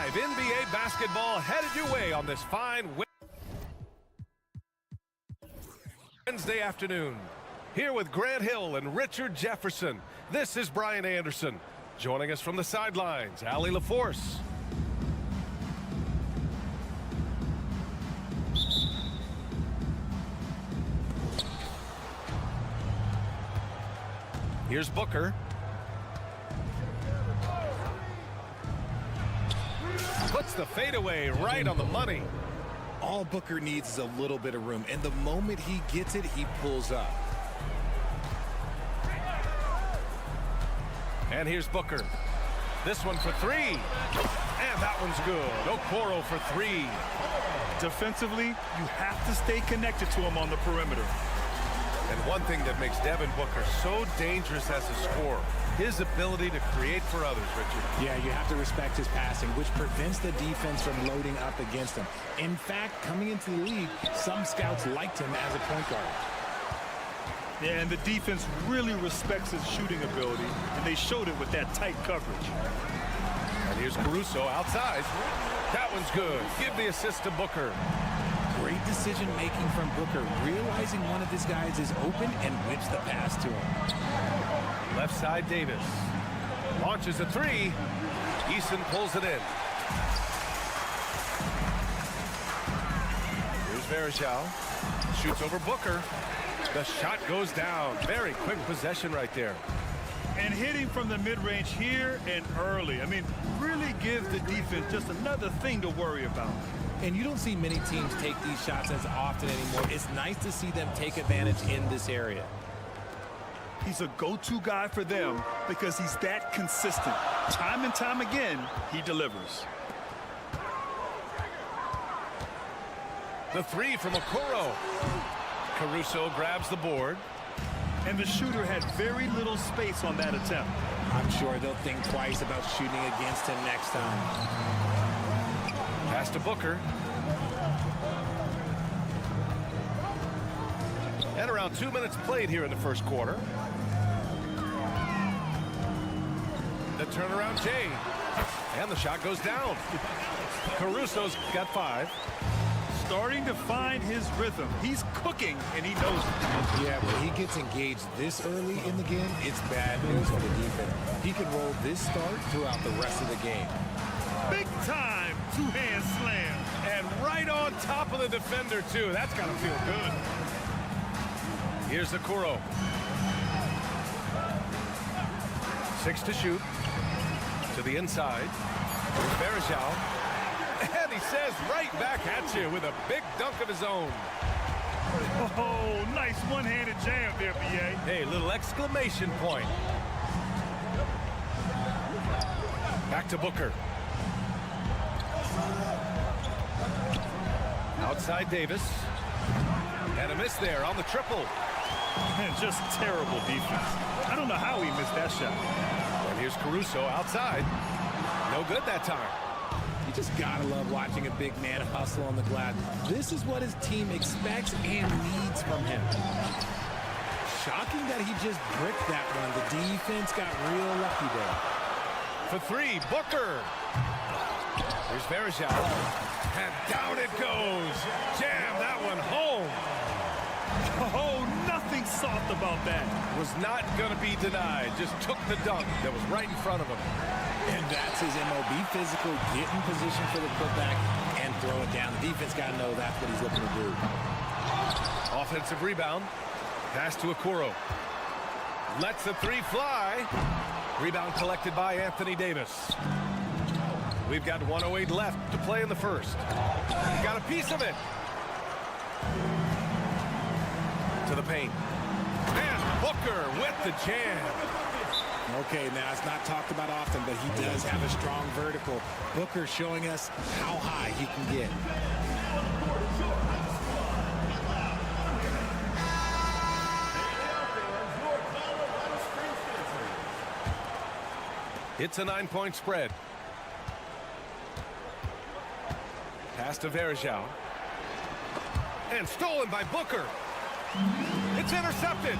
NBA basketball headed your way on this fine Wednesday afternoon. Here with Grant Hill and Richard Jefferson, this is Brian Anderson. Joining us from the sidelines, Allie LaForce. Here's Booker. Puts the fadeaway right on the money. All Booker needs is a little bit of room, and the moment he gets it, he pulls up. And here's Booker. This one for three. And that one's good. Okoro for three. Defensively, you have to stay connected to him on the perimeter. And one thing that makes Devin Booker so dangerous as a scorer, his ability to create for others, Richard. Yeah, you have to respect his passing, which prevents the defense from loading up against him. In fact, coming into the league, some scouts liked him as a point guard. Yeah, and the defense really respects his shooting ability, and they showed it with that tight coverage. And here's Caruso outside. That one's good. Give the assist to Booker. Great decision-making from Booker, realizing one of his guys is open and whips the pass to him. Left side, Davis. Launches a three. Eason pulls it in. Here's Varejao. Shoots over Booker. The shot goes down. Very quick possession right there. And hitting from the mid-range here and early. I mean, really gives the defense just another thing to worry about. And you don't see many teams take these shots as often anymore. It's nice to see them take advantage in this area. He's a go-to guy for them because he's that consistent. Time and time again, he delivers. The three from Okoro. Caruso grabs the board. And the shooter had very little space on that attempt. I'm sure they'll think twice about shooting against him next time. Pass to Booker. And around 2 minutes played here in the first quarter. The turnaround Jay. And the shot goes down. Caruso's got five. Starting to find his rhythm. He's cooking, and he knows it. Yeah, when he gets engaged this early in the game, it's bad news for the defense. He can roll this start throughout the rest of the game. Big time two-hand slam. And right on top of the defender, too. That's got to feel good. Here's Okoro. 6 to shoot. To the inside. Here's Varejao. And he says right back at you with a big dunk of his own. Oh, nice one-handed jam there, B.A. Hey, little exclamation point. Back to Booker. Outside Davis. And a miss there on the triple. Man, just terrible defense. I don't know how he missed that shot. And here's Caruso outside. No good that time. You just gotta love watching a big man hustle on the glass. This is what his team expects and needs from him. Shocking that he just bricked that one. The defense got real lucky there. For three, Booker. Here's Varejao. And down it goes. Jam that one home. Oh, nothing soft about that. Was not going to be denied. Just took the dunk that was right in front of him. And that's his MO. Be physical, get in position for the putback, and throw it down. The defense got to know that's what he's looking to do. Offensive rebound. Pass to Okoro. Lets the three fly. Rebound collected by Anthony Davis. We've got 1:08 left to play in the first. Got a piece of it. To the paint. And Booker with the jam. Okay, now it's not talked about often, but he does have a strong vertical. Booker showing us how high he can get. It's a 9-point spread. Pass to Varejao. And stolen by Booker. It's intercepted.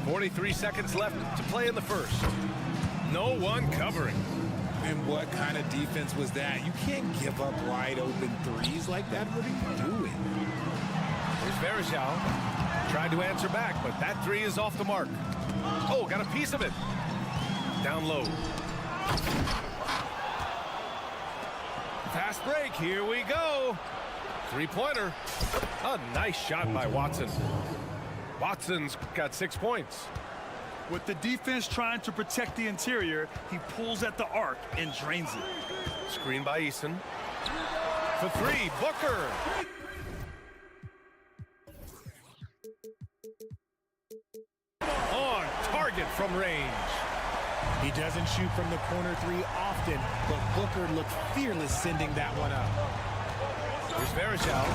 43 seconds left to play in the first. No one covering. And what kind of defense was that? You can't give up wide open threes like that. What are you doing? Here's Verjao. Tried to answer back, but that three is off the mark. Oh, got a piece of it. Down low. Fast break. Here we go. Three-pointer. A nice shot by Watson. Watson's got 6 points. With the defense trying to protect the interior, he pulls at the arc and drains it. Screen by Eason. For three, Booker. On target from range. He doesn't shoot from the corner three often, but Booker looked fearless sending that one up. Here's Verjao.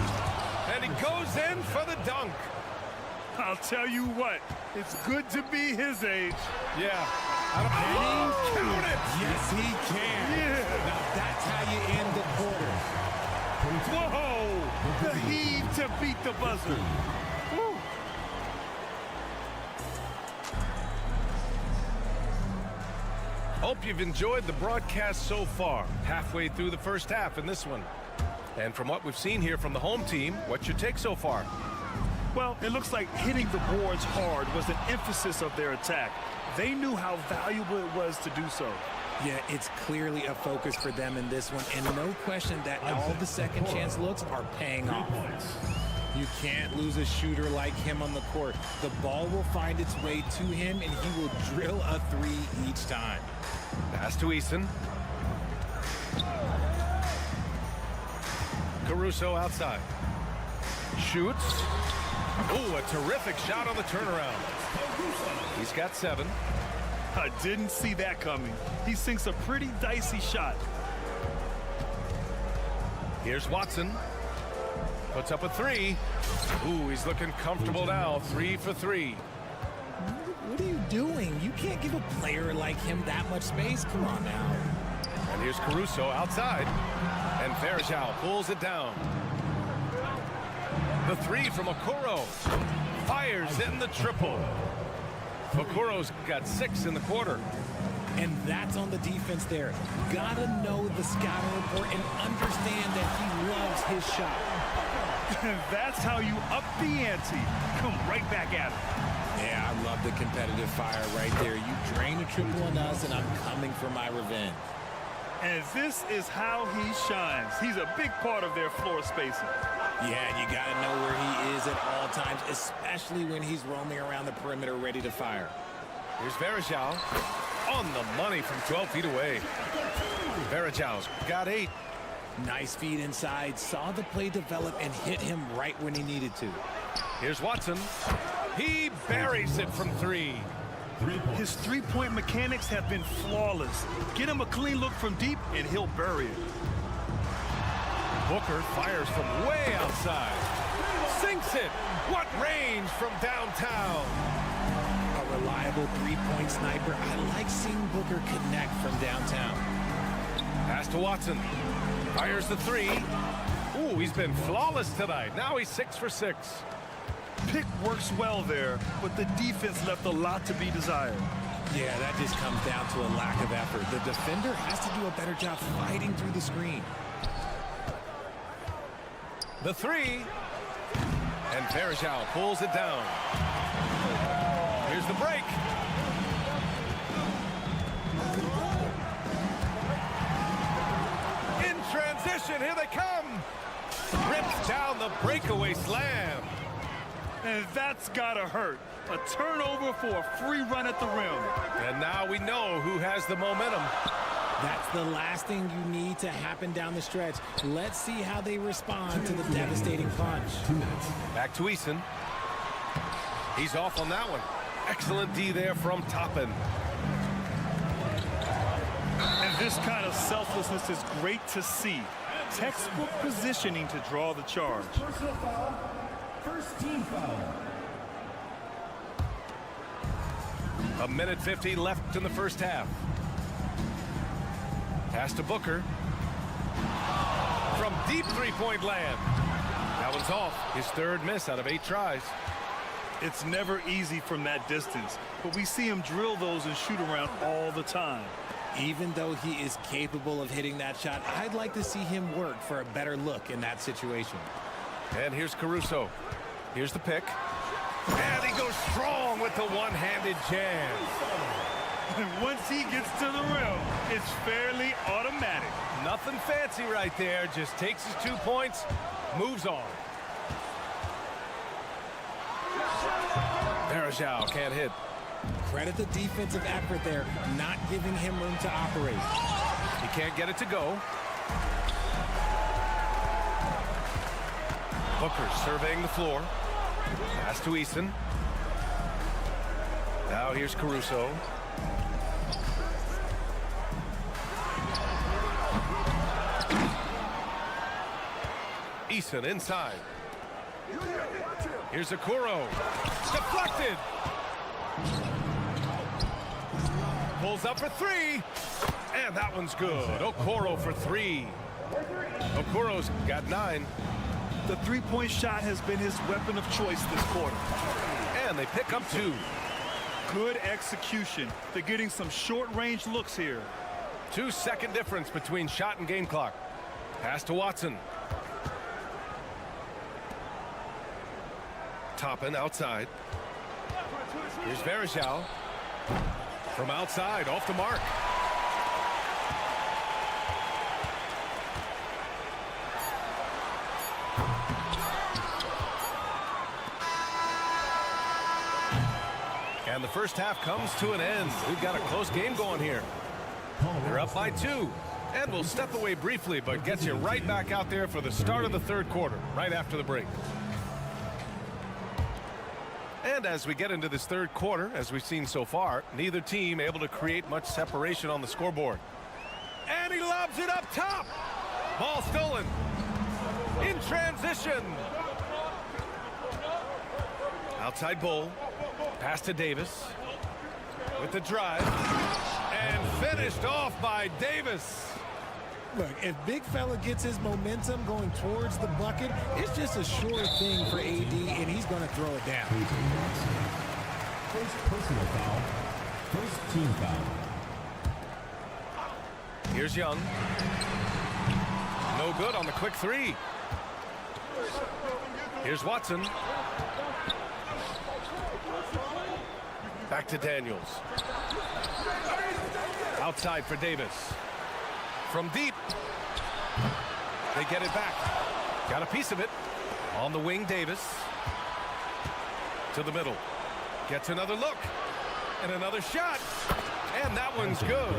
And he goes in for the dunk. I'll tell you what, it's good to be his age. Yeah. Count it. Yes, he can. Yeah. Now that's how you end the quarter. Whoa! The heave to beat the buzzer. Woo. Hope you've enjoyed the broadcast so far. Halfway through the first half in this one. And from what we've seen here from the home team, what's your take so far? Well, it looks like hitting the boards hard was an emphasis of their attack. They knew how valuable it was to do so. Yeah, it's clearly a focus for them in this one, and no question that all the second chance looks are paying off. You can't lose a shooter like him on the court. The ball will find its way to him, and he will drill a three each time. Pass to Eason. Caruso outside. Shoots. Oh, a terrific shot on the turnaround. He's got 7. I didn't see that coming. He sinks a pretty dicey shot. Here's Watson. Puts up a 3. Ooh, he's looking comfortable now. 3 for 3. What are you doing? You can't give a player like him that much space. Come on now. And here's Caruso outside. And Verjao pulls it down. The 3 from Okoro. Fires in the triple. Okoro's got 6 in the quarter. And that's on the defense there. Gotta know the scouting report and understand that he loves his shot. That's how you up the ante. Come right back at him. Yeah, I love the competitive fire right there. You drain a triple on us, and I'm coming for my revenge. And this is how he shines. He's a big part of their floor spacing. Yeah, you got to know where he is at all times, especially when he's roaming around the perimeter ready to fire. Here's Verjao on the money from 12 feet away. Verjao's got 8. Nice feed inside, saw the play develop and hit him right when he needed to. Here's Watson. He buries it from 3. His three-point mechanics have been flawless. Get him a clean look from deep, and he'll bury it. Booker fires from way outside. Sinks it. What range from downtown. A reliable three-point sniper. I like seeing Booker connect from downtown. Pass to Watson. Fires the 3. Ooh, he's been flawless tonight. Now he's 6 for 6. Pick works well there, but the defense left a lot to be desired. Yeah, that just comes down to a lack of effort. The defender has to do a better job fighting through the screen. The 3. And Verjao pulls it down. Here's the break. In transition, here they come. Rips down the breakaway slam. And that's gotta hurt. A turnover for a free run at the rim. And now we know who has the momentum. That's the last thing you need to happen down the stretch. Let's see how they respond to the devastating punch. Back to Eason. He's off on that one. Excellent D there from Toppin. And this kind of selflessness is great to see. Textbook positioning to draw the charge. First team foul. A minute 50 left in the first half. Pass to Booker. From deep three-point land. That one's off. His 3rd miss out of 8 tries. It's never easy from that distance, but we see him drill those and shoot around all the time. Even though he is capable of hitting that shot, I'd like to see him work for a better look in that situation. And here's Caruso. Here's the pick. And he goes strong with the one-handed jam. And once he gets to the rim, it's fairly automatic. Nothing fancy right there. Just takes his 2 points, moves on. Verajao can't hit. Credit the defensive effort there, not giving him room to operate. He can't get it to go. Booker surveying the floor. Pass to Eason. Now here's Caruso. Eason inside. Here's Okoro. Deflected. Pulls up for three. And that one's good. Okoro for three. Okoro's got 9. The three-point shot has been his weapon of choice this quarter. And they pick up 2. Good execution. They're getting some short-range looks here. 2-second difference between shot and game clock. Pass to Watson. Toppin outside. Here's Verajao. From outside, off the mark. And the first half comes to an end. We've got a close game going here. They're up by 2. And we'll step away briefly, but get you right back out there for the start of the third quarter, right after the break. And as we get into this third quarter, as we've seen so far, neither team able to create much separation on the scoreboard. And he lobs it up top. Ball stolen. In transition. Outside Bull. Pass to Davis. With the drive. And finished off by Davis. Look, if Big Fella gets his momentum going towards the bucket, it's just a sure thing for AD, and he's going to throw it down. First personal foul. First team foul. Here's Young. No good on the quick 3. Here's Watson. Back to Daniels. Outside for Davis. From deep. They get it back. Got a piece of it. On the wing, Davis. To the middle. Gets another look. And another shot. And that one's good.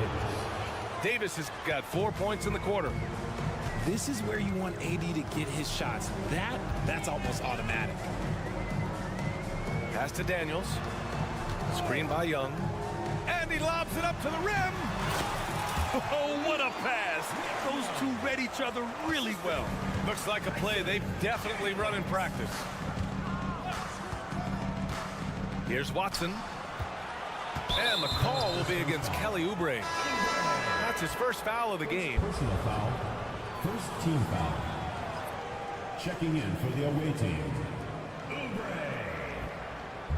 Davis has got 4 points in the quarter. This is where you want AD to get his shots. That's almost automatic. Pass to Daniels. Screen by Young. And he lobs it up to the rim. Oh, what a pass. Those two read each other really well. Looks like a play they've definitely run in practice. Here's Watson. And the call will be against Kelly Oubre. That's his first foul of the game. Personal foul. First team foul. Checking in for the away team.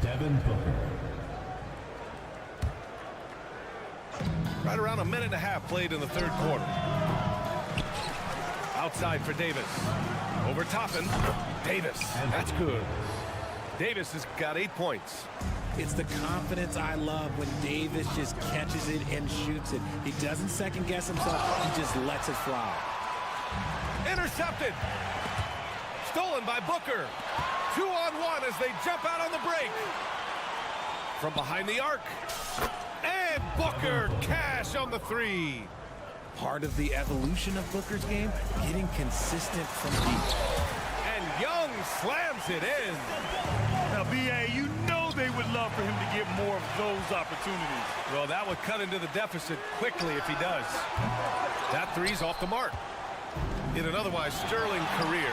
Devin Booker. Right around a minute and a half played in the third quarter. Outside for Davis. Over Toppin. Davis. That's good. Davis has got 8 points. It's the confidence I love when Davis just catches it and shoots it. He doesn't second guess himself. He just lets it fly. Intercepted. Stolen by Booker. 2-on-1 as they jump out on the break. From behind the arc. And Booker cash on the 3. Part of the evolution of Booker's game, getting consistent from deep. And Young slams it in. Now, B.A., you know they would love for him to get more of those opportunities. Well, that would cut into the deficit quickly if he does. That 3's off the mark. In an otherwise sterling career,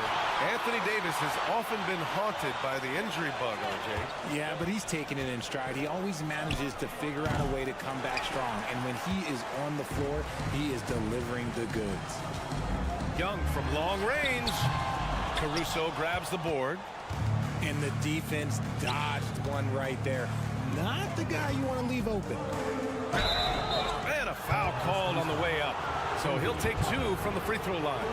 Anthony Davis has often been haunted by the injury bug, RJ. Yeah, but he's taking it in stride. He always manages to figure out a way to come back strong. And when he is on the floor, he is delivering the goods. Young from long range. Caruso grabs the board. And the defense dodged one right there. Not the guy you want to leave open. And a foul called on the way up. So he'll take 2 from the free throw line.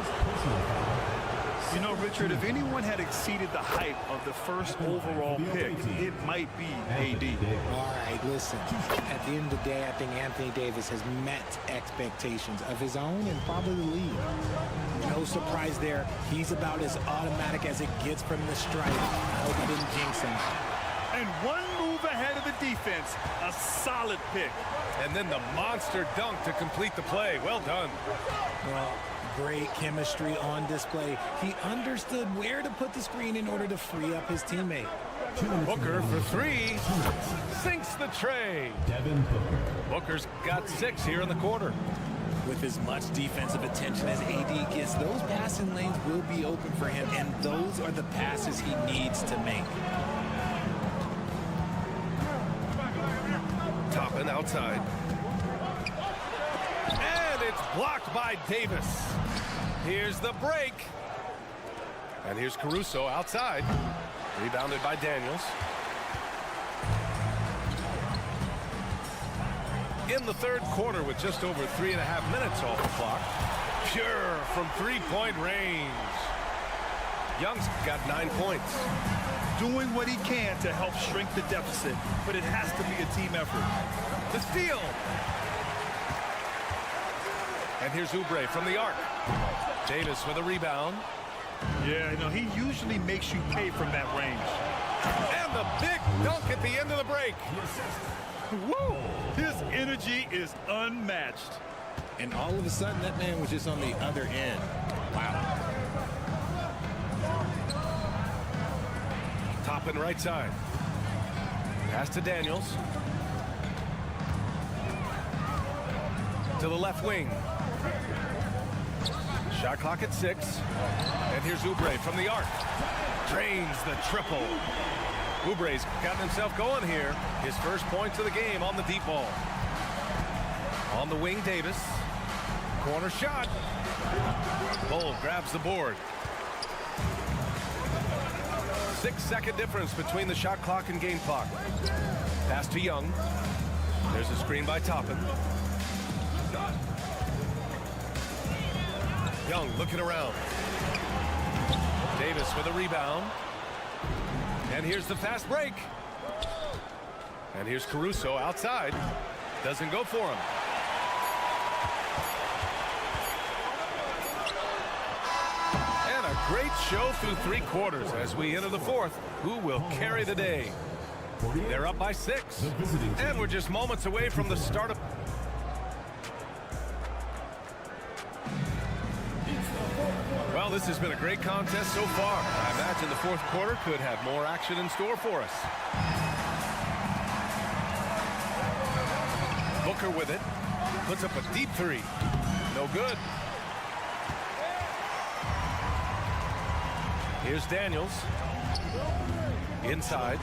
You know, Richard, if anyone had exceeded the hype of the first overall pick, it might be AD. All right, listen. At the end of the day, I think Anthony Davis has met expectations of his own and probably the league. No surprise there. He's about as automatic as it gets from the stripe. I hope I didn't jinx him. And one move ahead of the defense. A solid pick. And then the monster dunk to complete the play. Well done. Well, great chemistry on display. He understood where to put the screen in order to free up his teammate. Booker for 3. Sinks the tray. Devin Booker. Booker's got 6 here in the quarter. With as much defensive attention as AD gets, those passing lanes will be open for him, and those are the passes he needs to make. Toppin outside. And it's blocked by Davis. Here's the break. And here's Caruso outside. Rebounded by Daniels. In the third quarter with just over 3.5 minutes off the clock. Pure from three-point range. Young's got 9 points. Doing what he can to help shrink the deficit, but it has to be a team effort. The steal. And here's Oubre from the arc. Davis with a rebound. Yeah, he usually makes you pay from that range. And the big dunk at the end of the break. Woo! His energy is unmatched. And all of a sudden, that man was just on the other end. Wow. Toppin right side. Pass to Daniels. To the left wing. Shot clock at 6. And here's Oubre from the arc. Drains the triple. Oubre's gotten himself going here. His first points of the game on the deep ball. On the wing, Davis. Corner shot. Bull grabs the board. 6-second difference between the shot clock and game clock. Pass to Young. There's a screen by Toppin. Young looking around. Davis with a rebound. And here's the fast break. And here's Caruso outside. Doesn't go for him. And a great show through 3 quarters as we enter the 4th. Who will carry the day? They're up by 6. And we're just moments away from the start of... Well, this has been a great contest so far. I imagine the 4th quarter could have more action in store for us. Booker with it. Puts up a deep 3. No good. Here's Daniels. Inside.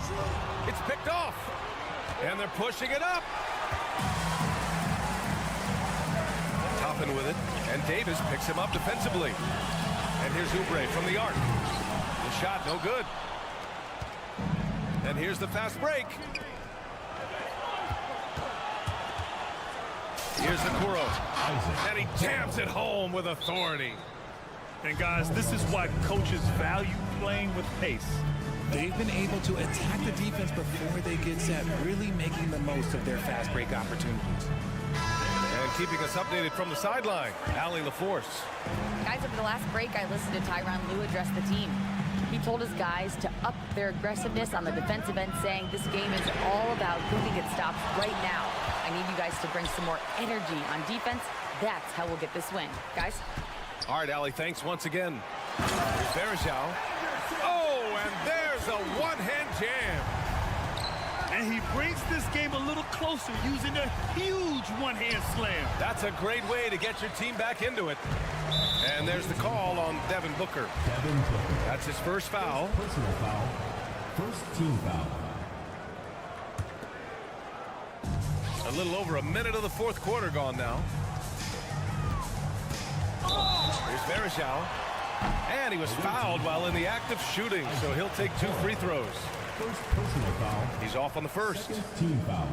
It's picked off. And they're pushing it up. Toppin with it. And Davis picks him up defensively. And here's Oubre from the arc. The shot no good. And here's the fast break. Here's the Okoro. And he jams it home with authority. And guys, this is why coaches value playing with pace. They've been able to attack the defense before they get set, really making the most of their fast break opportunities. And keeping us updated from the sideline, Allie LaForce. Guys, over the last break, I listened to Tyronn Lue address the team. He told his guys to up their aggressiveness on the defensive end, saying this game is all about who can get stops right now. I need you guys to bring some more energy on defense. That's how we'll get this win. Guys? All right, Allie, thanks once again. Here's Varejao. Oh, and there's a one-hand jam. And he brings this game a little closer using a huge one-hand slam. That's a great way to get your team back into it. And there's the call on Devin Booker. Devin Booker. That's his first foul. Personal foul. First team foul. A little over a minute of the 4th quarter gone now. Here's Varejao. And he was fouled while in the act of shooting, so he'll take 2 free throws. First personal foul. He's off on the first. Second team foul.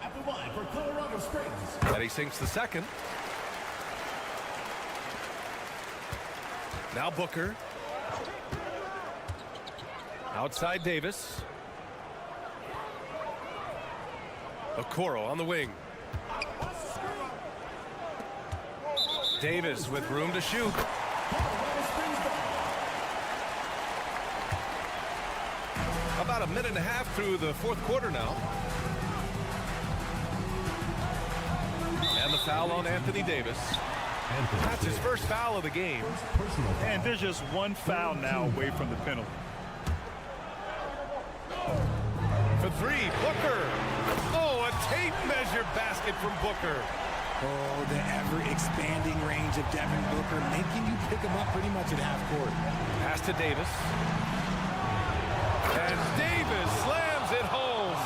At the line for Colorado Springs. And he sinks the second. Now Booker. Outside Davis. Okoro on the wing. Davis with room to shoot. About a minute and a half through the fourth quarter now. And the foul on Anthony Davis. That's his first foul of the game. And there's just one foul now away from the penalty. For 3, Booker. Oh, a tape measure basket from Booker. Oh, the ever-expanding range of Devin Booker, making you pick him up pretty much at half court. Pass to Davis. And Davis slams it home.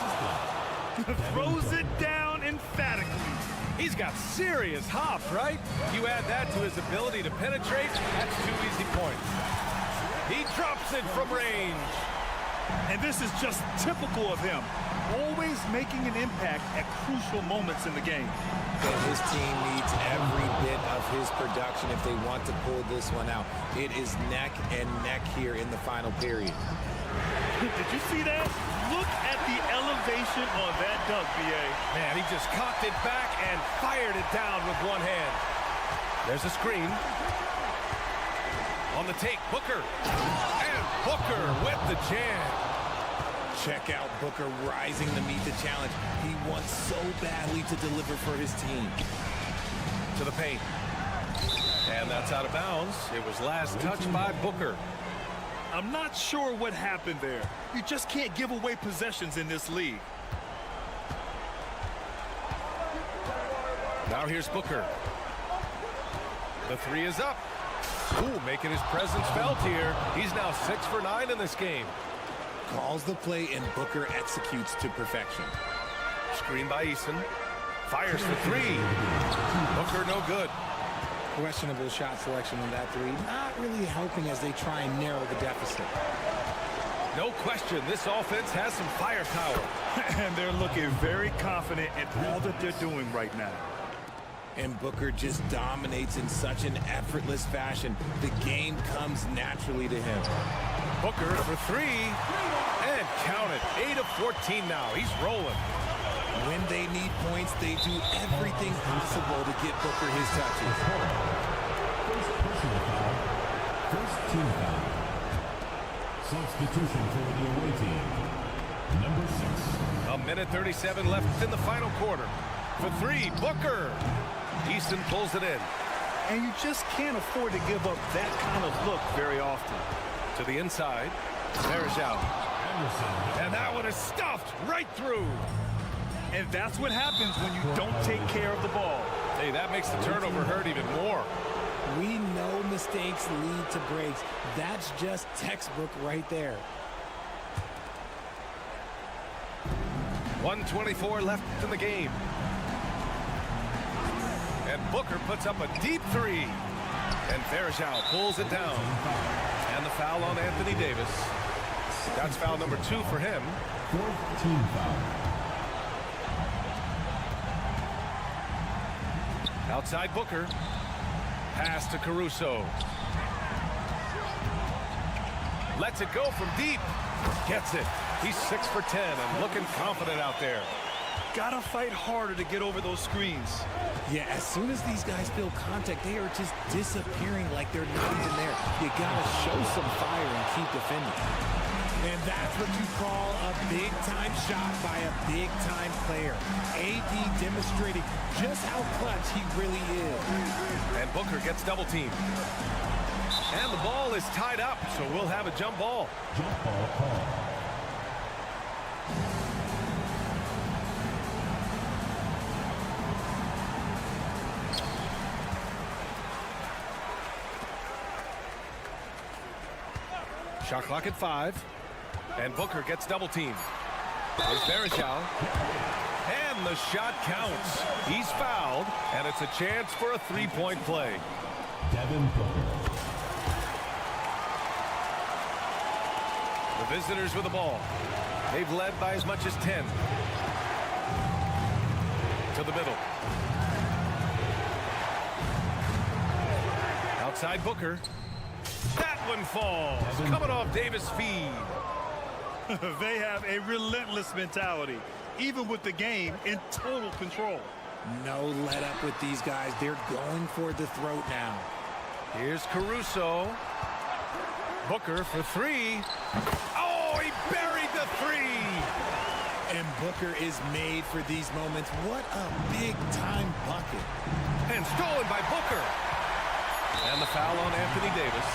Throws it down emphatically. He's got serious hop, right? You add that to his ability to penetrate, that's 2 easy points. He drops it from range. And this is just typical of him. Always making an impact at crucial moments in the game. And his team needs every bit of his production if they want to pull this one out. It is neck and neck here in the final period. Did you see that? Look at the elevation on that dunk, B.A. Man, he just cocked it back and fired it down with one hand. There's a screen. On the take, Booker. And Booker with the jam. Check out Booker rising to meet the challenge. He wants so badly to deliver for his team. To the paint. And that's out of bounds. It was last touched by Booker. I'm not sure what happened there. You just can't give away possessions in this league. Now here's Booker. The 3 is up. Ooh, making his presence felt here. He's now 6 for 9 in this game. Calls the play and Booker executes to perfection. Screen by Eason. Fires for 3. Booker no good. Questionable shot selection on that 3. Not really helping as they try and narrow the deficit. No question, this offense has some firepower. And they're looking very confident in all that they're doing right now. And Booker just dominates in such an effortless fashion. The game comes naturally to him. Booker for 3. And count it. 8 of 14 now. He's rolling. When they need points, they do everything possible to get Booker his touches. First personal foul. First team foul. Substitution for the away team. Number 6. A minute 37 left in the final quarter. For 3, Booker. Easton pulls it in. And you just can't afford to give up that kind of look very often. To the inside. There's out. And that one is stuffed right through. And that's what happens when you don't take care of the ball. Hey, that makes the turnover hurt even more. We know mistakes lead to breaks. That's just textbook right there. 1:24 left in the game. And Booker puts up a deep 3. And Verjao pulls it down. And the foul on Anthony Davis. That's foul number 2 for him. Fourth team foul. Outside Booker. Pass to Caruso. Lets it go from deep. Gets it. He's 6 for 10 and looking confident out there. Gotta fight harder to get over those screens. Yeah, as soon as these guys feel contact, they are just disappearing like they're not even there. You gotta show some fire and keep defending. And that's what you call a big-time shot by a big-time player. AD demonstrating just how clutch he really is. And Booker gets double-teamed. And the ball is tied up, so we'll have a jump ball. Jump ball call. Shot clock at 5. And Booker gets double-teamed. There's Verjao. And the shot counts. He's fouled, and it's a chance for a 3-point play. Devin Booker. The visitors with the ball. They've led by as much as 10. To the middle. Outside Booker. That one falls. Coming off Davis' feed. They have a relentless mentality, even with the game in total control. No let up with these guys. They're going for the throat now. Here's Caruso. Booker for three. Oh, he buried the three. And Booker is made for these moments. What a big-time bucket. And stolen by Booker. And the foul on Anthony Davis.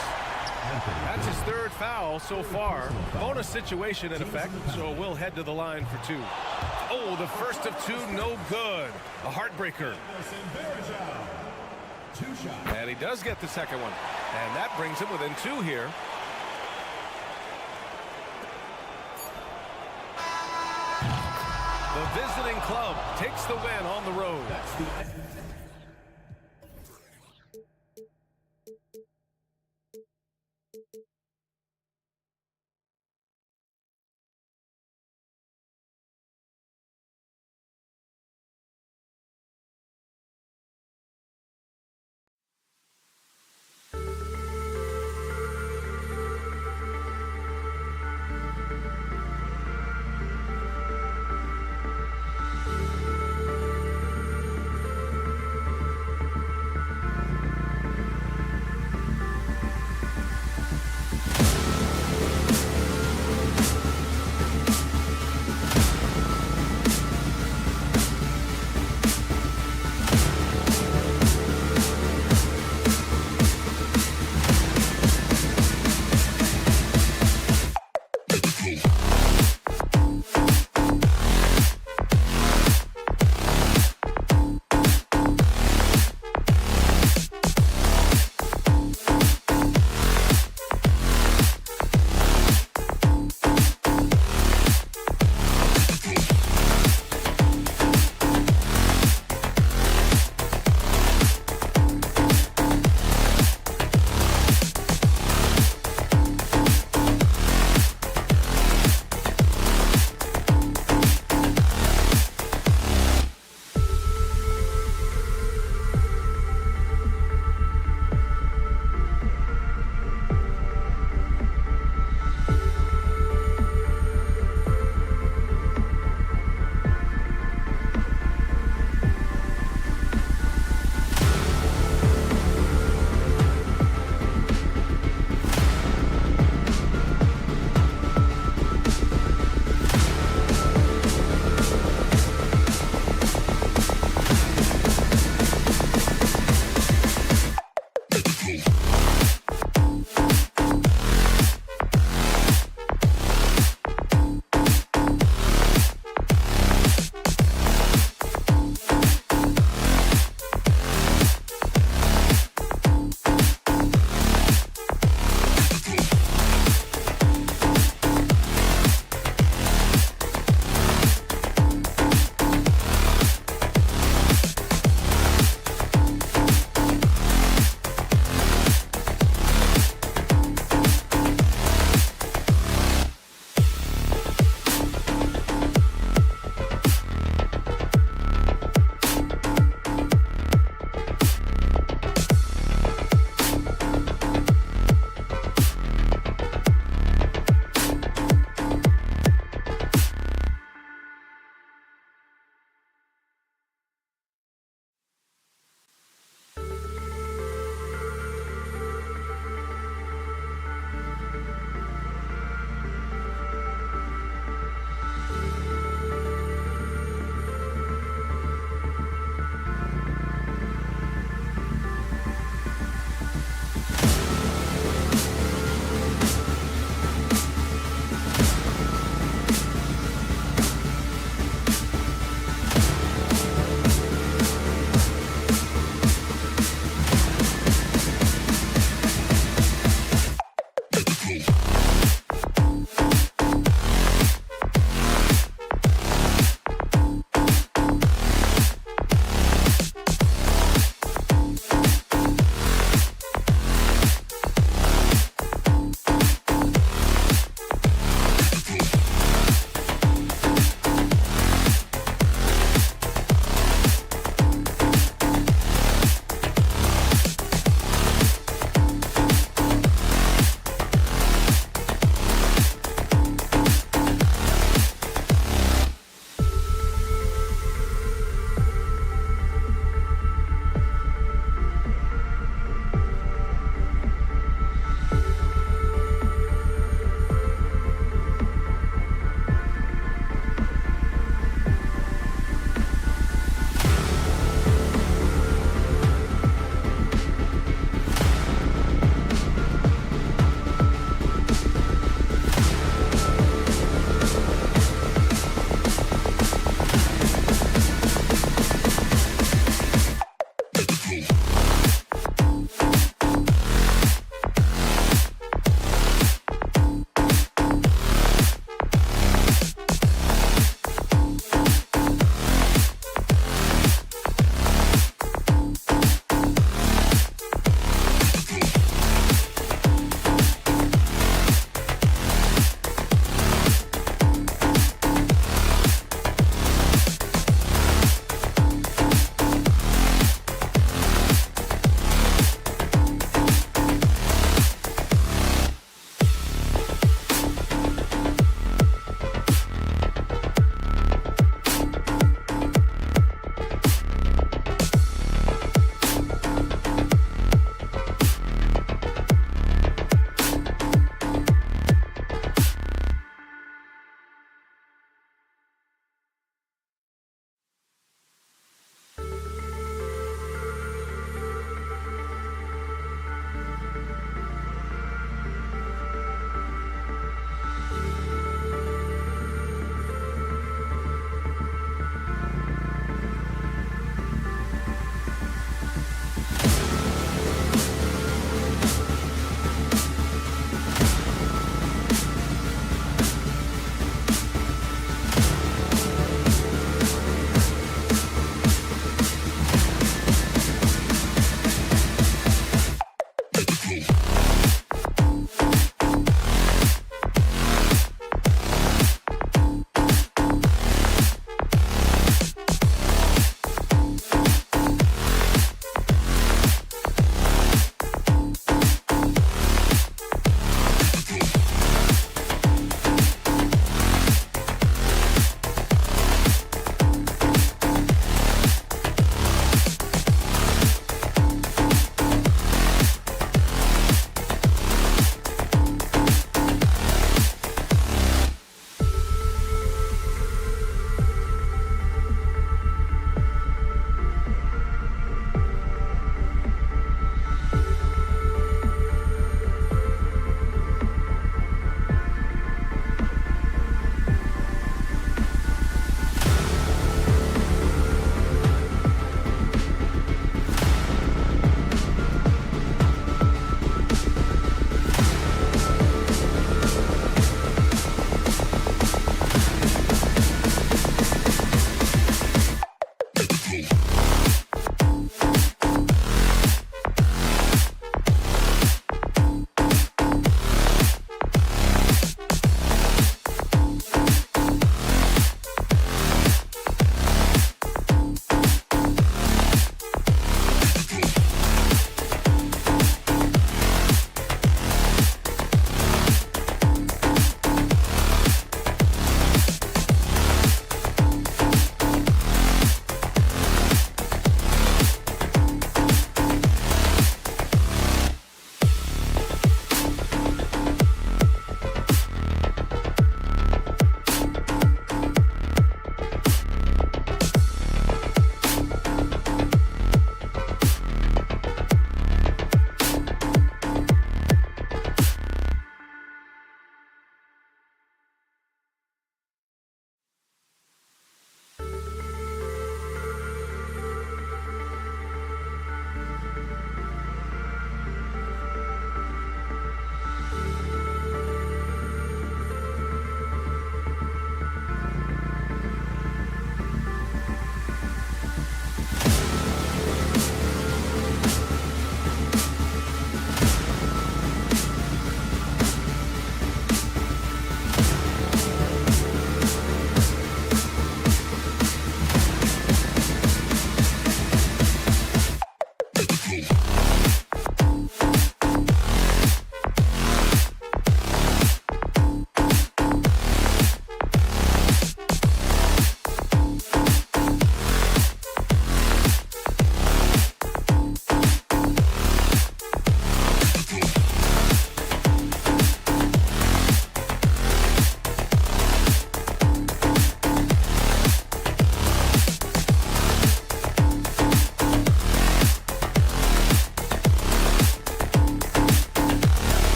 That's his third foul so far. Bonus situation in effect, so we'll head to the line for two. Oh, the first of two, no good. A heartbreaker. And he does get the second one. And that brings him within two here. The visiting club takes the win on the road.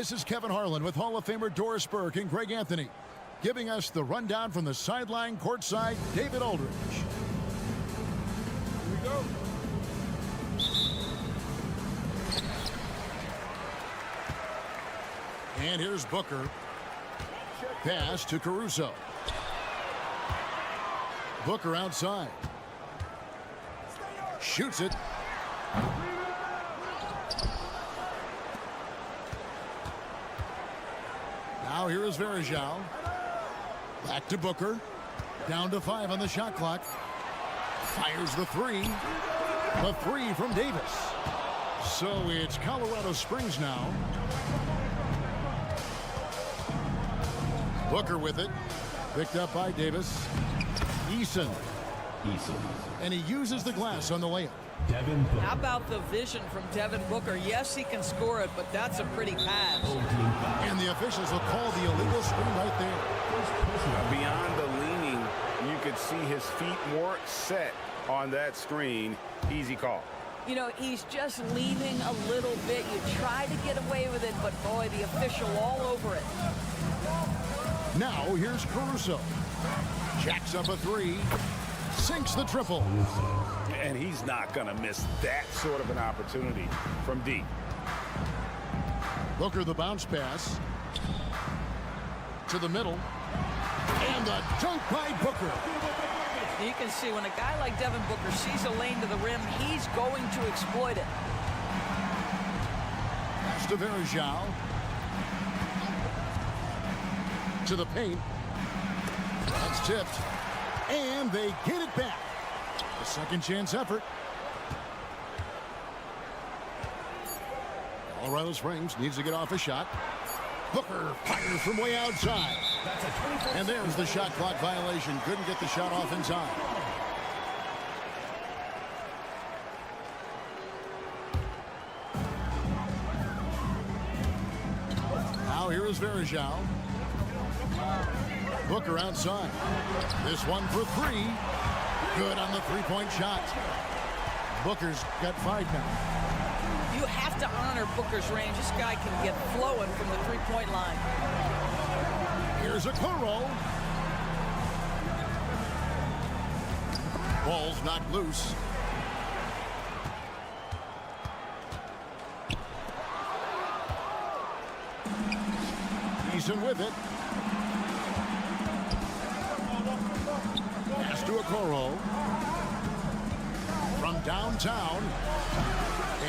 This is Kevin Harlan with Hall of Famer Doris Burke and Greg Anthony, giving us the rundown from the sideline courtside, David Aldridge. Here we go. And here's Booker. Pass to Caruso. Booker outside. Shoots it. Now here is Varejao. Back to Booker. Down to 5 on the shot clock. Fires the three. The three from Davis. So it's Colorado Springs now. Booker with it. Picked up by Davis. Eason. And he uses the glass on the layup. How about the vision from Devin Booker? Yes, he can score it, but that's a pretty pass. And the officials will call the illegal screen right there. Beyond the leaning, you could see his feet more set on that screen. Easy call. You know, he's just leaning a little bit. You try to get away with it, but boy, the official all over it. Now here's Caruso. Jacks up a three. Sinks the triple. And he's not going to miss that sort of an opportunity from deep. Booker the bounce pass. To the middle. And the dunk by Booker. You can see when a guy like Devin Booker sees a lane to the rim, he's going to exploit it. Pass to Varejao. To the paint. That's tipped. And they get it back. A second chance effort. Colorado Springs needs to get off a shot. Booker fires from way outside. And there's the shot clock violation. Couldn't get the shot off in time. Now here is Varejao. Booker outside. This one for three. Good on the three-point shot. Booker's got 5 now. You have to honor Booker's range. This guy can get flowing from the three-point line. Here's a Okoro. Ball's not loose. Eason with it. Pass to Okoro. From downtown.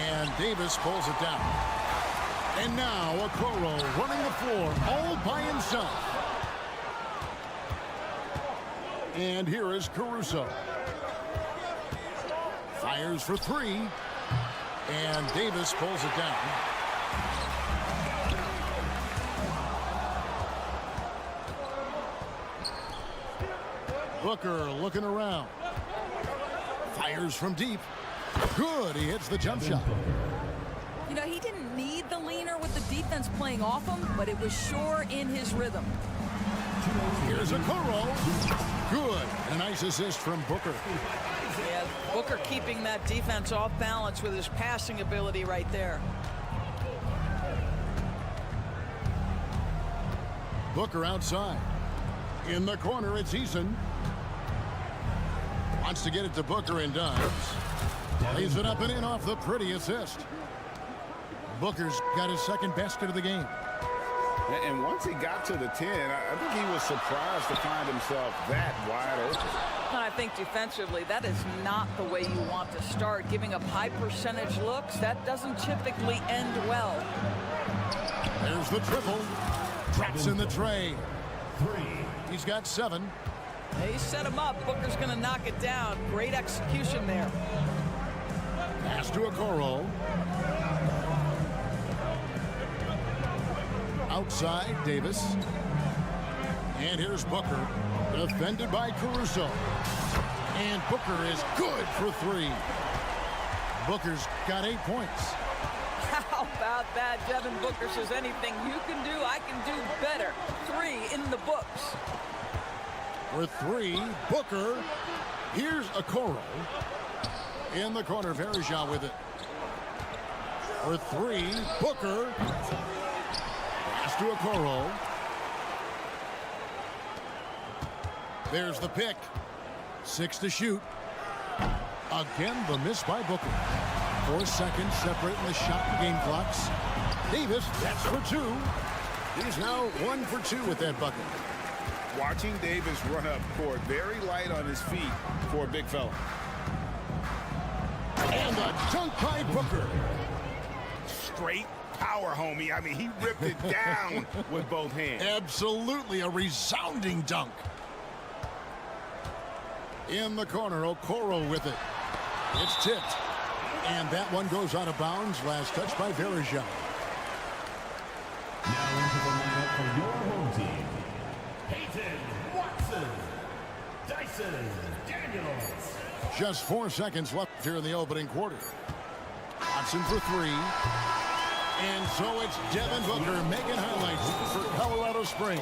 And Davis pulls it down. And now Okoro running the floor all by himself. And here is Caruso. Fires for three. And Davis pulls it down. Booker looking around. Fires from deep. Good. He hits the jump shot. You know, he didn't need the leaner with the defense playing off him, but it was sure in his rhythm. Here's Okoro. Good. And a nice assist from Booker. Yeah, Booker keeping that defense off balance with his passing ability right there. Booker outside. In the corner, it's Eason. Wants to get it to Booker and does. Lays it up and in off the pretty assist. Booker's got his second basket of the game. And once he got to the 10, I think he was surprised to find himself that wide open. I think defensively, that is not the way you want to start. Giving up high percentage looks, that doesn't typically end well. There's the triple. Drops in the tray. He's got 7. He set him up. Booker's going to knock it down. Great execution there. Pass to Okoro. Outside, Davis. And here's Booker. Defended by Caruso. And Booker is good for 3. Booker's got 8 points. How about that? Devin Booker says anything you can do, I can do better. 3 in the books. For 3, Booker. Here's Okoro. In the corner, Varejao with it. For 3, Booker. Pass to Okoro. There's the pick. 6 to shoot. Again, the miss by Booker. 4 seconds separating the shot and game clocks. Davis, that's for 2. He's now 1 for 2 with that bucket. Watching Davis run up court, very light on his feet for a big fella. And a dunk by Booker. Straight power, homie. I mean, he ripped it down with both hands. Absolutely a resounding dunk. In the corner, Okoro with it. It's tipped. And that one goes out of bounds. Last touch by Verija. Now into the lineup for your home team. Peyton Watson. Dyson Daniels. Just 4 seconds left here in the opening quarter. Watson for 3. And so it's Devin Booker making highlights for Colorado Springs.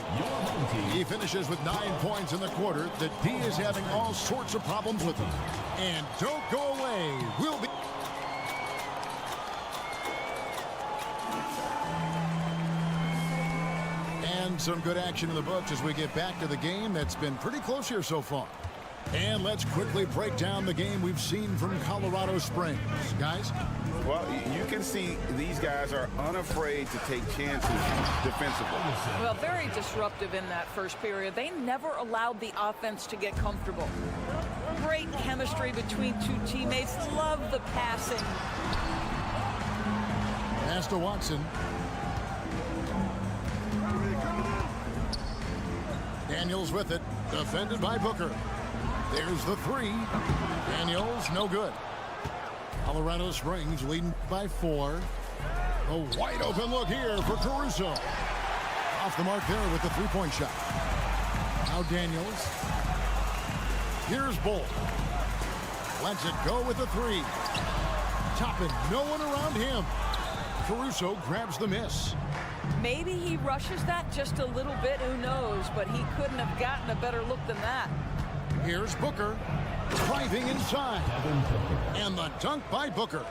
He finishes with 9 points in the quarter. The D is having all sorts of problems with him. And don't go away. We'll be... And some good action in the books as we get back to the game that's been pretty close here so far. And let's quickly break down the game we've seen from Colorado Springs. Guys? Well, you can see these guys are unafraid to take chances defensively. Well, very disruptive in that first period. They never allowed the offense to get comfortable. Great chemistry between two teammates. Love the passing. Pass to Watson. Daniels with it. Defended by Booker. There's the 3. Daniels, no good. Colorado Springs leading by 4. A wide open look here for Caruso. Off the mark there with the 3-point shot. Now Daniels. Here's Bull. Lets it go with the 3. Toppin, no one around him. Caruso grabs the miss. Maybe he rushes that just a little bit, who knows, but he couldn't have gotten a better look than that. Here's Booker, driving inside, and the dunk by Booker.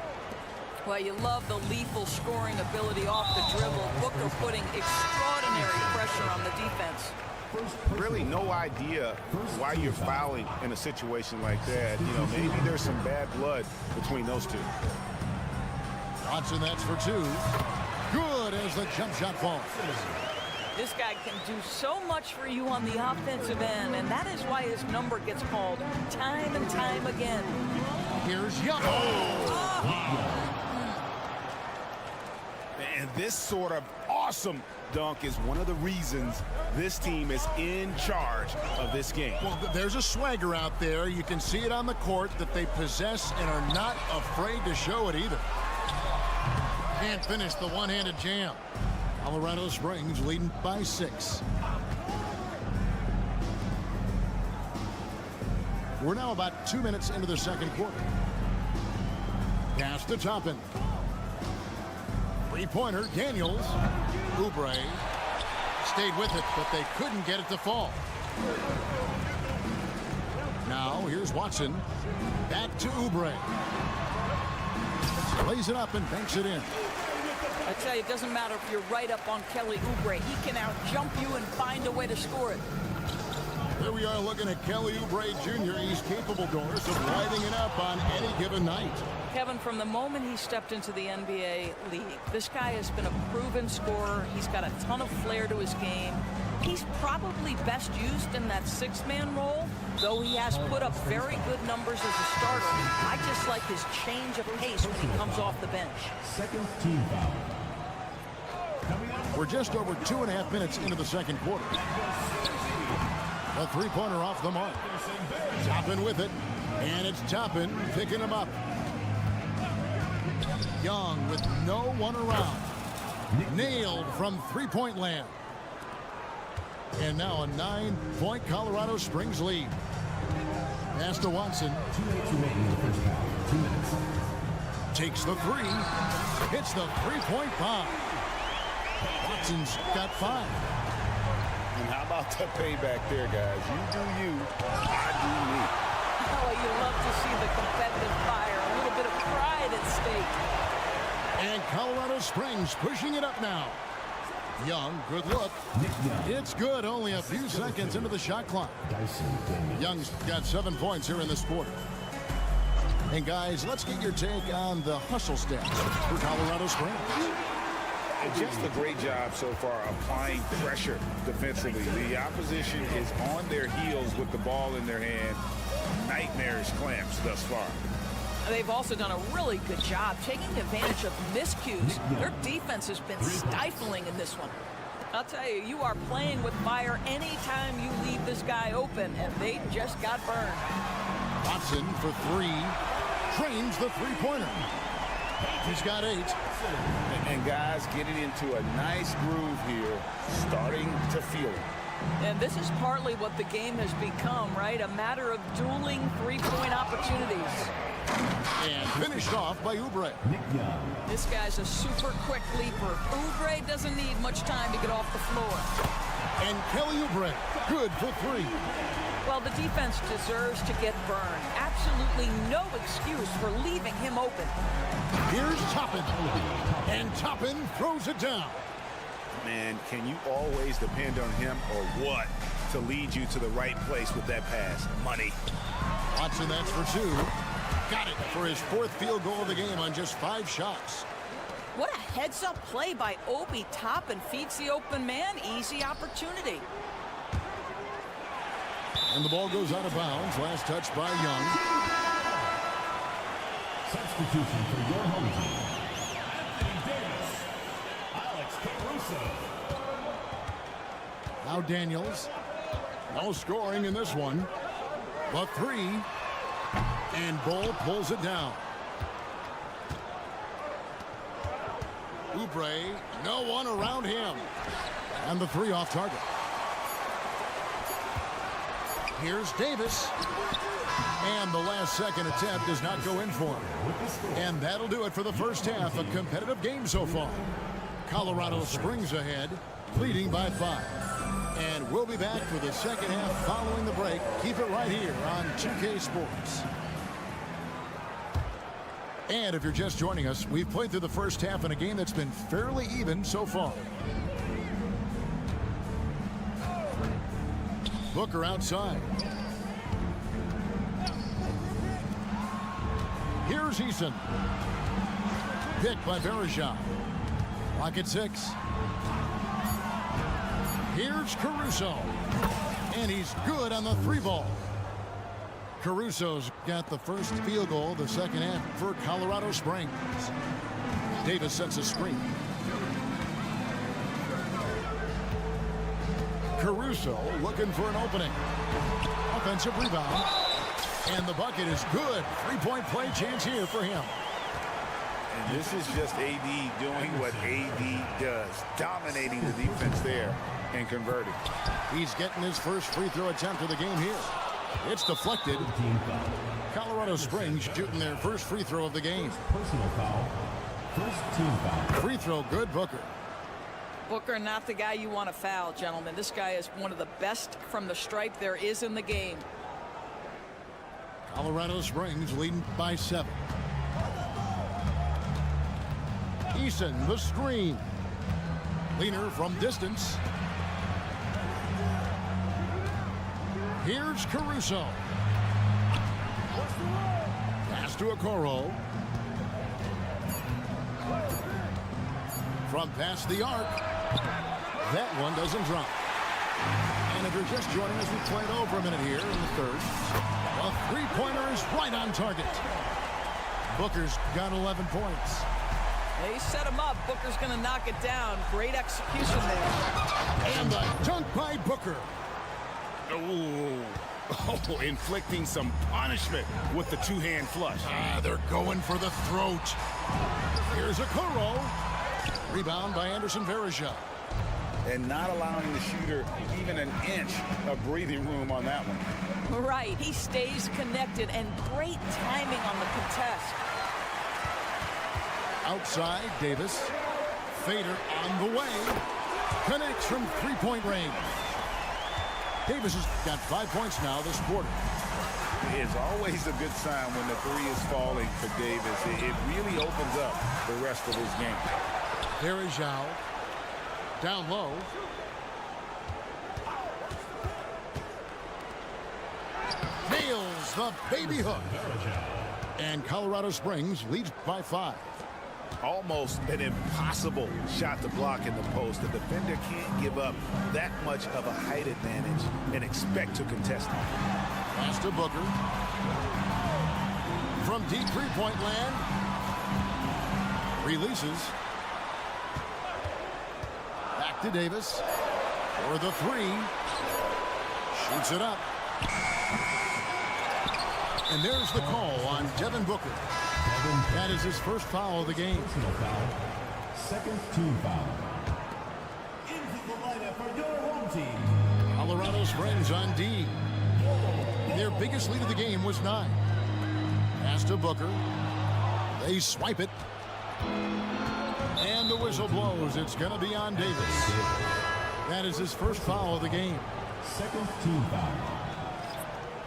Well, you love the lethal scoring ability off the dribble. Booker putting extraordinary pressure on the defense. Really no idea why you're fouling in a situation like that. You know, maybe there's some bad blood between those two. Watson, that's for 2. Good as the jump shot falls. This guy can do so much for you on the offensive end, and that is why his number gets called time and time again. Here's Young. And this sort of awesome dunk is one of the reasons this team is in charge of this game. Well, there's a swagger out there. You can see it on the court that they possess and are not afraid to show it either. Can't finish the one-handed jam. Colorado Springs leading by 6. We're now about 2 minutes into the second quarter. Pass to Toppin. 3-pointer, Daniels. Oubre stayed with it, but they couldn't get it to fall. Now, here's Watson. Back to Oubre. Lays it up and banks it in. I tell you, it doesn't matter if you're right up on Kelly Oubre. He can out-jump you and find a way to score it. Here we are looking at Kelly Oubre Jr. He's capable, Doris, of lighting it up on any given night. Kevin, from the moment he stepped into the NBA league, this guy has been a proven scorer. He's got a ton of flair to his game. He's probably best used in that 6-man role, though he has put up very good numbers as a starter. I just like his change of pace when he comes off the bench. Second team foul. We're just over 2.5 minutes into the second quarter. A 3-pointer off the mark. Toppin with it, and it's Toppin picking him up. Young with no one around. Nailed from 3-point land. And now a 9-point Colorado Springs lead. Pass to Watson. 2:08 in the first half. 2 minutes. Takes the 3. Hits the 3-point bomb. Watson's got 5. And how about the payback there, guys? You do you, I do me. Oh, you love to see the competitive fire. A little bit of pride at stake. And Colorado Springs pushing it up now. Young, good look. It's good, only a few seconds into the shot clock. Young's got 7 points here in this quarter. And guys, let's get your take on the hustle stats for Colorado Springs. Just a great job so far applying pressure defensively. The opposition is on their heels with the ball in their hand. Nightmarish clamps thus far. They've also done a really good job taking advantage of miscues. Their defense has been stifling in this one. I'll tell you, you are playing with fire anytime you leave this guy open, and they just got burned. Watson for 3. Trains the three-pointer. He's got 8. And guys getting into a nice groove here, starting to feel it. And this is partly what the game has become, right? A matter of dueling three-point opportunities. And finished off by Oubre. This guy's a super quick leaper. Oubre doesn't need much time to get off the floor. And Kelly Oubre, good for 3. Well, the defense deserves to get burned. Absolutely no excuse for leaving him open. Here's Toppin. And Toppin throws it down. Man, can you always depend on him or what to lead you to the right place with that pass? Money. Watson, that's for 2. Got it for his 4th field goal of the game on just 5 shots. What a heads-up play by Obi Toppin. Feeds the open man. Easy opportunity. And the ball goes out of bounds. Last touch by Young. Substitution for your home team. Anthony Davis. Alex Caruso. Now Daniels. No scoring in this one. But 3. And Bull pulls it down. Oubre, no one around him. And the 3 off target. Here's Davis. And the last second attempt does not go in for him. And that'll do it for the first half. A competitive game so far. Colorado Springs ahead, leading by 5. And we'll be back for the second half following the break. Keep it right here on 2K Sports. And if you're just joining us, we've played through the first half in a game that's been fairly even so far. Booker outside. Here's Eason. Picked by Verejao. Lock at 6. Here's Caruso. And he's good on the 3 ball. Caruso's got the first field goal the second half for Colorado Springs. Davis sets a screen. Caruso looking for an opening. Offensive rebound. And the bucket is good. 3-point play chance here for him. And this is just AD doing what AD does, dominating the defense there and converting. He's getting his first free throw attempt of the game here. It's deflected. Colorado Springs shooting their first free throw of the game. Personal foul. First team foul. Free throw good, Booker. Booker, not the guy you want to foul, gentlemen. This guy is one of the best from the stripe there is in the game. Colorado Springs leading by 7. Eason, the screen. Leaner from distance. Here's Caruso. Pass to Okoro. From past the arc. That one doesn't drop. And if you're just joining us, we've played over a minute here in the third. A 3-pointer is right on target. Booker's got 11 points. They set him up. Booker's going to knock it down. Great execution there. And the dunk by Booker. Oh, inflicting some punishment with the 2-hand flush. They're going for the throat. Here's Okoro. Rebound by Anderson Verejao. And not allowing the shooter even an inch of breathing room on that one. Right. He stays connected, and great timing on the contest. Outside, Davis. Fader on the way. Connects from 3-point range. Davis has got 5 points now this quarter. It's always a good sign when the 3 is falling for Davis. It really opens up the rest of his game. Verejao. Down low. Nails the baby hook. And Colorado Springs leads by 5. Almost an impossible shot to block in the post. The defender can't give up that much of a height advantage and expect to contest it. Pass to Booker. From deep three-point land. Releases. Back to Davis. For the 3. Shoots it up. And there's the call on Devin Booker. That is his first foul of the game. Second team foul. Into the lineup for your home team. Colorado Springs on D. Their biggest lead of the game was 9. Pass to Booker. They swipe it. And the whistle blows. It's going to be on Davis. That is his first foul of the game. Second team foul.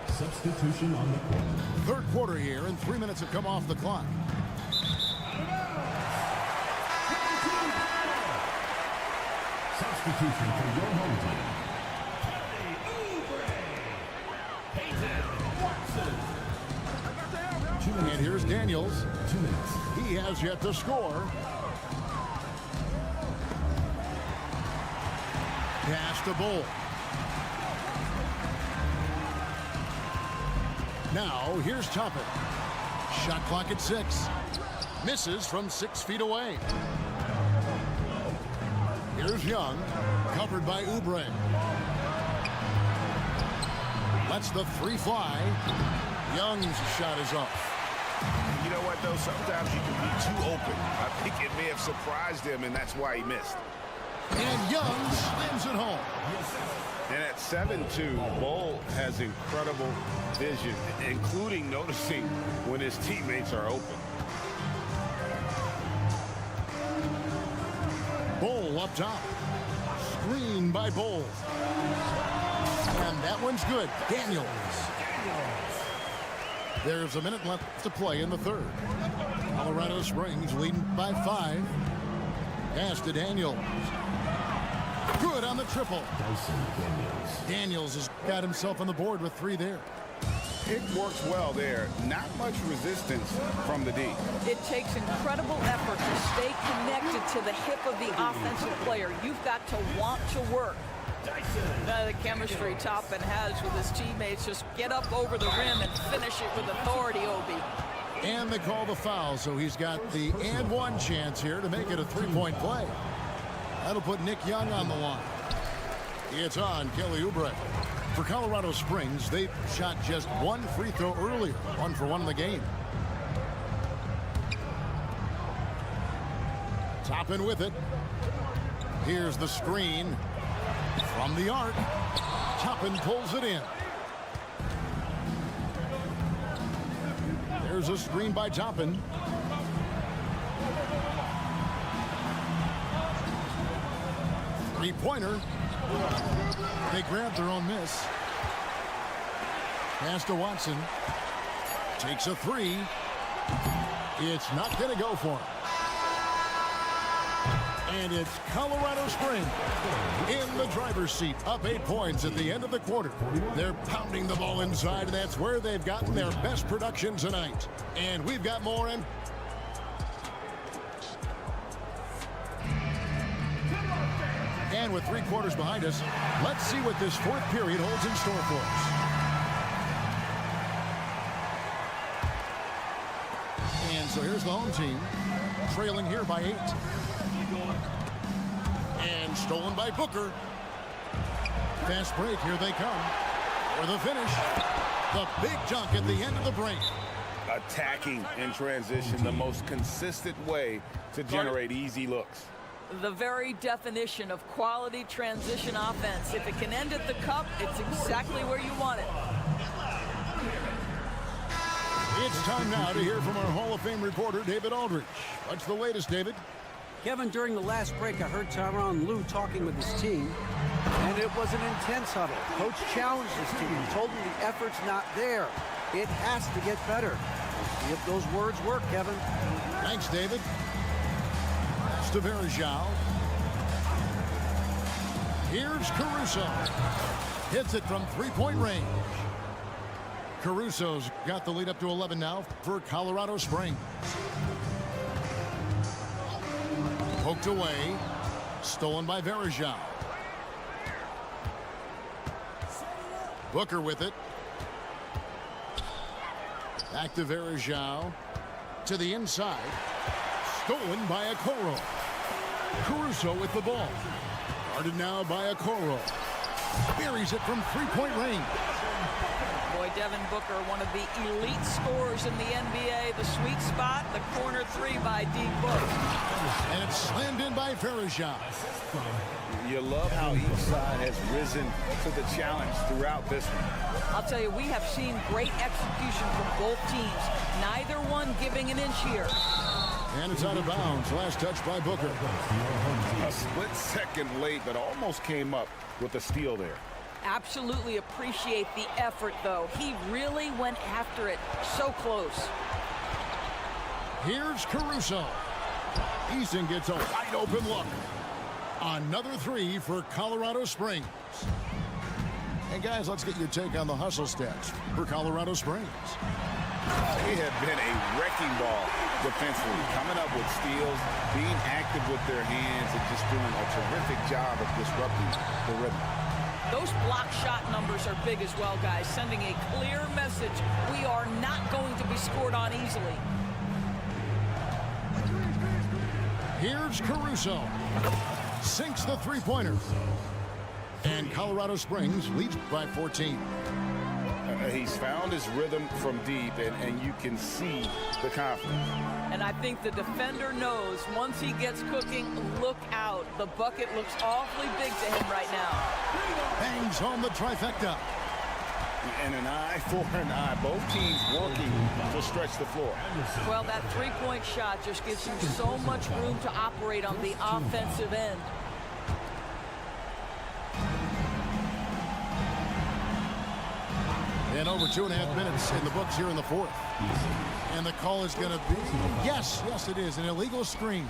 Substitution on the court. Third quarter here, and 3 minutes have come off the clock. Substitution for your home team. And here's Daniels. 2 minutes. He has yet to score. Pass to Bull. Now, here's Toppin. Shot clock at 6. Misses from 6 feet away. Here's Young, covered by Oubre. Lets the 3 fly. Young's shot is up. You know what, though? Sometimes you can be too open. I think it may have surprised him, and that's why he missed. And Young slams it home. And at 7-2, Bull has incredible vision, including noticing when his teammates are open. Bull up top. Screen by Bull. And that one's good. Daniels. There's a minute left to play in the third. Colorado Springs leading by 5. Pass to Daniels. Good on the triple. Daniels has got himself on the board with 3 there. It works well there. Not much resistance from the D. It takes incredible effort to stay connected to the hip of the offensive player. You've got to want to work. The chemistry Toppin has with his teammates. Just get up over the rim and finish it with authority, Obi. And they call the foul, so he's got the and 1 chance here to make it a 3-point play. That'll put Nick Young on the line. It's on Kelly Oubre. For Colorado Springs, they shot just 1 free throw earlier, 1 for 1 in the game. Toppin with it. Here's the screen from the arc. Toppin pulls it in. There's a screen by Toppin. Three-pointer. They grab their own miss. Pass to Watson. Takes a 3. It's not going to go for him. And it's Colorado Springs in the driver's seat, up 8 points at the end of the quarter. They're pounding the ball inside, and that's where they've gotten their best production tonight. And we've got more. And with 3 quarters behind us, let's see what this 4th period holds in store for us. And so here's the home team, trailing here by 8. And stolen by Booker. Fast break, here they come. For the finish, the big dunk at the end of the break. Attacking in transition, the most consistent way to generate easy looks. The very definition of quality transition offense. If it can end at the cup, it's exactly where you want it. It's time now to hear from our Hall of Fame reporter, David Aldridge. What's the latest, David? Kevin, during the last break, I heard Tyronn Lue talking with his team, and it was an intense huddle. Coach challenged his team, told him the effort's not there. It has to get better. See if those words work, Kevin. Thanks, David. Staveri Zhao. Here's Caruso. Hits it from three-point range. Caruso's got the lead up to 11 now for Colorado Springs. Poked away. Stolen by Verajao. Booker with it. Back to Verajao. To the inside. Stolen by Okoro. Caruso with the ball. Guarded now by Okoro. Buries it from three-point range. Boy, Devin Booker, one of the elite scorers in the NBA. The sweet spot, the corner three by D. Book. And it's slammed in by Verajao. You love how each side has risen to the challenge throughout this one. I'll tell you, we have seen great execution from both teams. Neither one giving an inch here. And it's out of bounds. Last touch by Booker. A split second late, but almost came up with a steal there. Absolutely appreciate the effort, though. He really went after it so close. Here's Caruso. Easton gets a wide open look. Another three for Colorado Springs. And guys, let's get your take on the hustle stats for Colorado Springs. They have been a wrecking ball defensively, coming up with steals, being active with their hands, and just doing a terrific job of disrupting the rhythm. Those block shot numbers are big as well, guys, sending a clear message. We are not going to be scored on easily. Here's Caruso. Sinks the three-pointer. And Colorado Springs leads by 14. He's found his rhythm from deep, and you can see the confidence. And I think the defender knows once he gets cooking, look out. The bucket looks awfully big to him right now. Bangs on the trifecta. And an eye for an eye. Both teams working to stretch the floor. Well, that three-point shot just gives you so much room to operate on the offensive end. And over 2.5 minutes in the books here in the fourth. And the call is going to be, yes, it is, an illegal screen.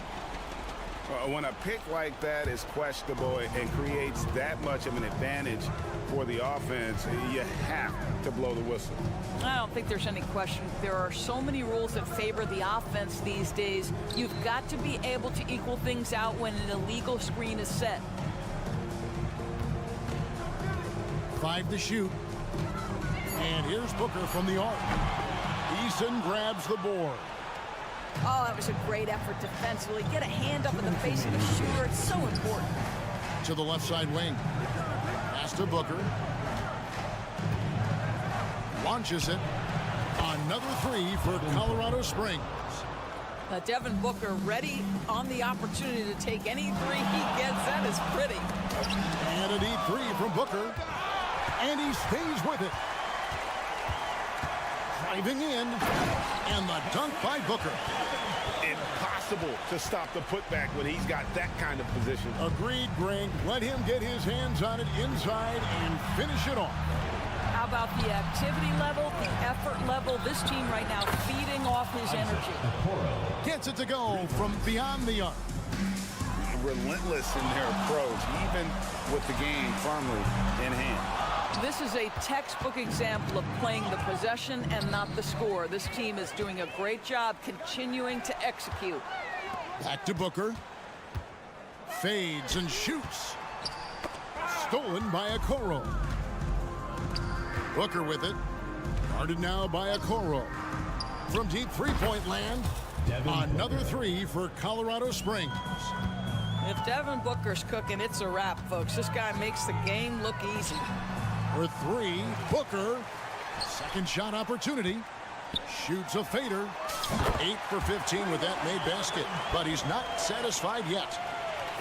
When a pick like that is questionable and creates that much of an advantage for the offense, you have to blow the whistle. I don't think there's any question. There are so many rules that favor the offense these days. You've got to be able to equal things out when an illegal screen is set. 5 to shoot. And here's Booker from the arc. Eason grabs the board. Oh, that was a great effort defensively. Get a hand up in the face of the shooter. It's so important. To the left side wing. Pass to Booker. Launches it. Another three for Colorado Springs. Devin Booker ready on the opportunity to take any three he gets. That is pretty. And a deep three from Booker. And he stays with it. Driving in. And the dunk by Booker. Impossible to stop the putback when he's got that kind of position. Agreed, Greg. Let him get his hands on it inside and finish it off. How about the activity level, the effort level? This team right now feeding off his energy. Gets it to go from beyond the arc. Relentless in their approach, even with the game firmly in hand. This is a textbook example of playing the possession and not the score. This team is doing a great job continuing to execute. Back to Booker. Fades and shoots. Stolen by Okoro. Booker with it. Guarded now by Okoro. From deep three-point land, another three for Colorado Springs. If Devin Booker's cooking, it's a wrap, folks. This guy makes the game look easy. For three, Booker. Second shot opportunity. Shoots a fader. 8 for 15 with that made basket. But he's not satisfied yet.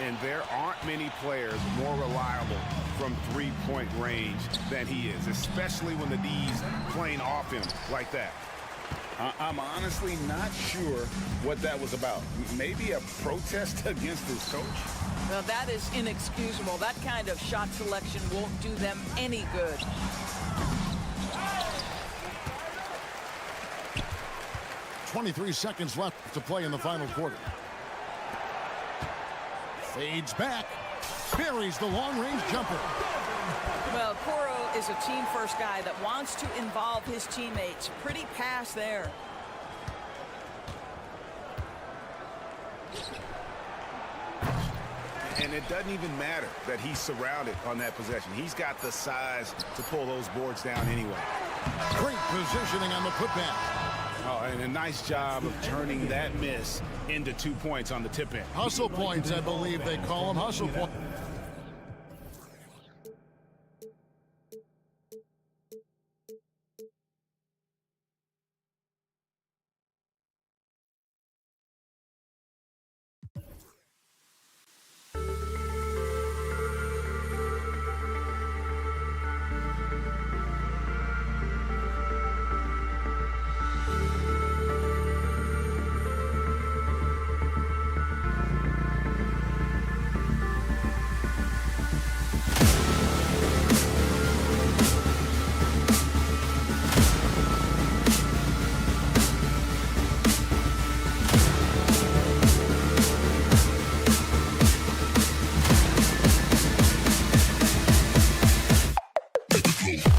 And there aren't many players more reliable from three-point range than he is, especially when the D's playing off him like that. I'm honestly not sure what that was about. Maybe a protest against his coach? Now that is inexcusable. That kind of shot selection won't do them any good. .23 seconds left to play in the final quarter. Fades back. Buries the long-range jumper. Well, Coro is a team-first guy that wants to involve his teammates. Pretty pass there. And it doesn't even matter that he's surrounded on that possession. He's got the size to pull those boards down anyway. Great positioning on the putback. Oh, and a nice job of turning that miss into 2 points on the tip end. Hustle points, I believe they call them. Hustle points. Go.